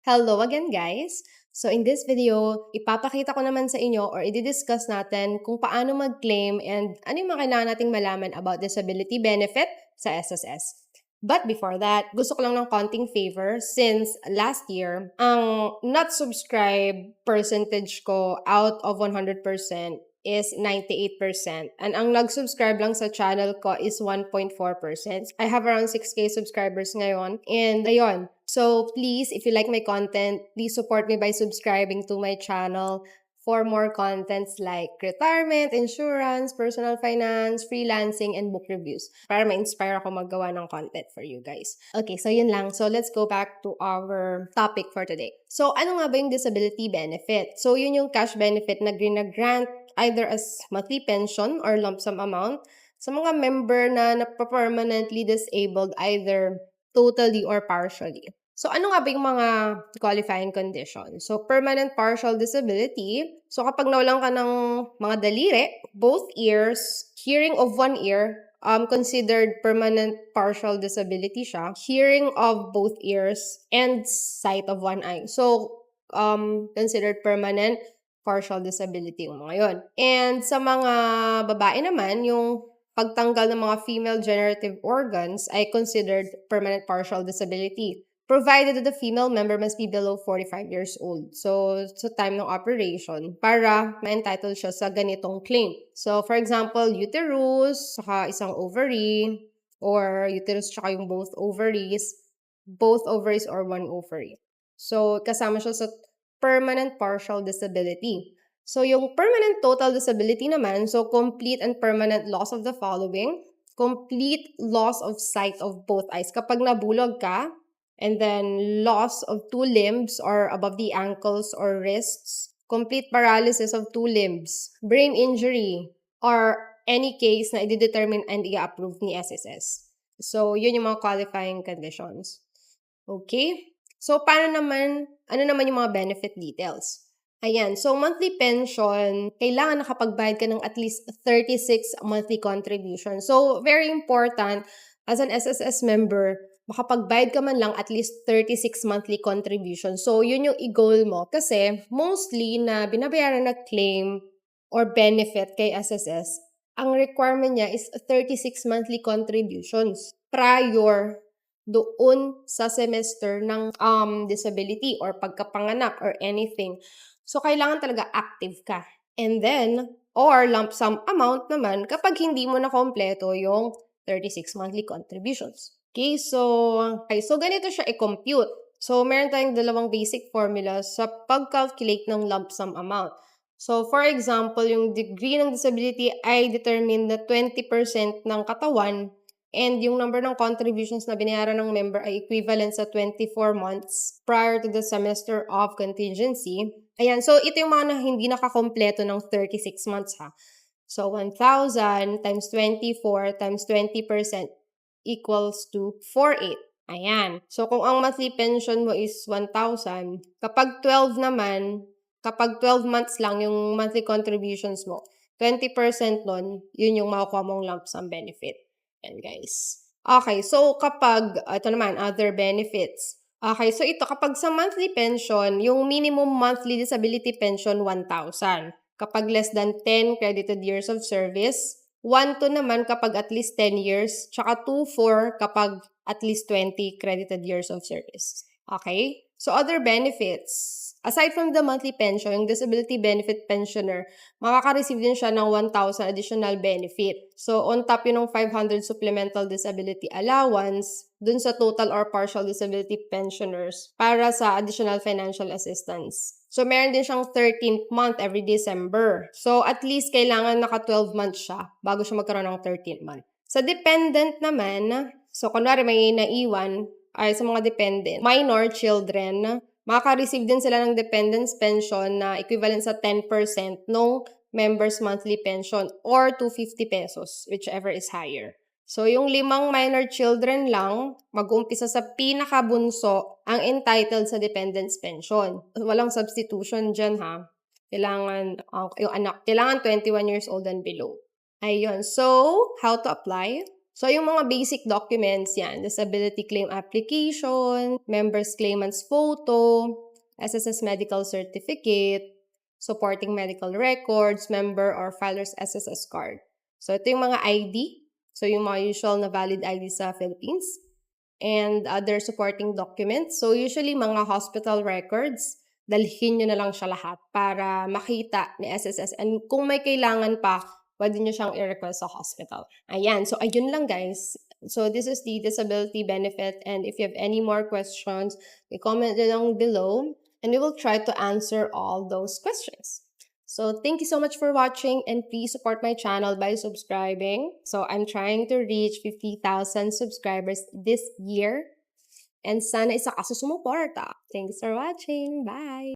Hello again, guys! So in this video, ipapakita ko naman sa inyo or i-discuss natin kung paano mag-claim and ano yung mga kailangan nating malaman about disability benefit sa SSS. But before that, gusto ko lang ng konting favor since last year, ang not subscribe percentage ko out of 100% is 98%. And ang nag-subscribe lang sa channel ko is 1.4%. I have around 6K subscribers ngayon. And ayun, so please, if you like my content, please support me by subscribing to my channel for more contents like retirement, insurance, personal finance, freelancing, and book reviews para ma-inspire ako maggawa ng content for you guys. Okay, so yun lang. So let's go back to our topic for today. So ano nga ba yung disability benefit? So yun yung cash benefit na grant either as monthly pension or lump sum amount sa mga member na permanently disabled either totally or partially. So, ano nga ba yung mga qualifying conditions? So, permanent partial disability. So, kapag nawalan ka ng mga daliri, both ears, hearing of one ear, considered permanent partial disability siya. Hearing of both ears and sight of one eye. So, considered permanent partial disability yung mga yun. And sa mga babae naman, yung pagtanggal ng mga female generative organs ay considered permanent partial disability, provided that the female member must be below 45 years old. So, sa time ng operation, para ma-entitle siya sa ganitong claim. So, for example, uterus, saka isang ovary, or uterus tsaka yung both ovaries or one ovary. So, kasama siya sa permanent partial disability. So, yung permanent total disability naman, so complete and permanent loss of the following. Complete loss of sight of both eyes. Kapag nabulog ka, and then loss of two limbs or above the ankles or wrists. Complete paralysis of two limbs. Brain injury, or any case na i-determine and i-approve ni SSS. So, yun yung mga qualifying conditions. Okay? So, ano naman yung mga benefit details? Ayan, so monthly pension, kailangan nakapagbayad ka ng at least 36 monthly contribution. So, very important, as an SSS member, makapagbayad ka man lang at least 36 monthly contribution. So, yun yung i-goal mo. Kasi, mostly na binabayaran na claim or benefit kay SSS, ang requirement niya is 36 monthly contributions prior doon sa semester ng disability or pagkapanganak or anything. So, kailangan talaga active ka. And then, or lump sum amount naman kapag hindi mo na kompleto yung 36 monthly contributions. Okay, so ganito siya i-compute. So, meron tayong dalawang basic formulas sa pag-calculate ng lump sum amount. So, for example, yung degree ng disability ay determined na 20% ng katawan. And yung number ng contributions na binayaran ng member ay equivalent sa 24 months prior to the semester of contingency. Ayan, so ito yung mga hindi nakakompleto ng 36 months ha. So 1,000 times 24 times 20% equals to 4,800. Ayan. So kung ang monthly pension mo is 1,000, kapag 12 months lang yung monthly contributions mo, 20% nun, yun yung makukuha mong lump sum benefit. Yan, guys. Okay, so kapag, ito naman, other benefits. Okay, so ito, kapag sa monthly pension, yung minimum monthly disability pension, 1,000. Kapag less than 10 credited years of service, 1,2 naman kapag at least 10 years, tsaka 2,4 kapag at least 20 credited years of service. Okay? So, other benefits. Aside from the monthly pension, yung disability benefit pensioner, makaka-receive din siya ng 1,000 additional benefit. So, on top yun ng 500 supplemental disability allowance dun sa total or partial disability pensioners para sa additional financial assistance. So, meron din siyang 13th month every December. So, at least kailangan naka 12 months siya bago siya magkaroon ng 13th month. Sa dependent naman, so, kunwari may naiwan, ay sa mga dependent, minor children, makaka-receive din sila ng dependence pension na equivalent sa 10% ng member's monthly pension or 250 pesos, whichever is higher. So, yung 5 minor children lang, mag-uumpisa sa pinakabunso ang entitled sa dependence pension. Walang substitution dyan ha. Kailangan, yung anak, kailangan 21 years old and below. Ayun. So, how to apply? So, yung mga basic documents yan, disability claim application, members claimant's photo, SSS medical certificate, supporting medical records, member or filer's SSS card. So, ito yung mga ID. So, yung mga usual na valid ID sa Philippines. And other supporting documents. So, usually mga hospital records, dalhin nyo na lang siya lahat para makita ni SSS. And kung may kailangan pa, pwede nyo siyang i-request sa hospital. Ayan. So, ayun lang guys. So, this is the disability benefit. And if you have any more questions, comment down below. And we will try to answer all those questions. So, thank you so much for watching and please support my channel by subscribing. So, I'm trying to reach 50,000 subscribers this year. And sana isa ka sa sumuporta. Thanks for watching. Bye!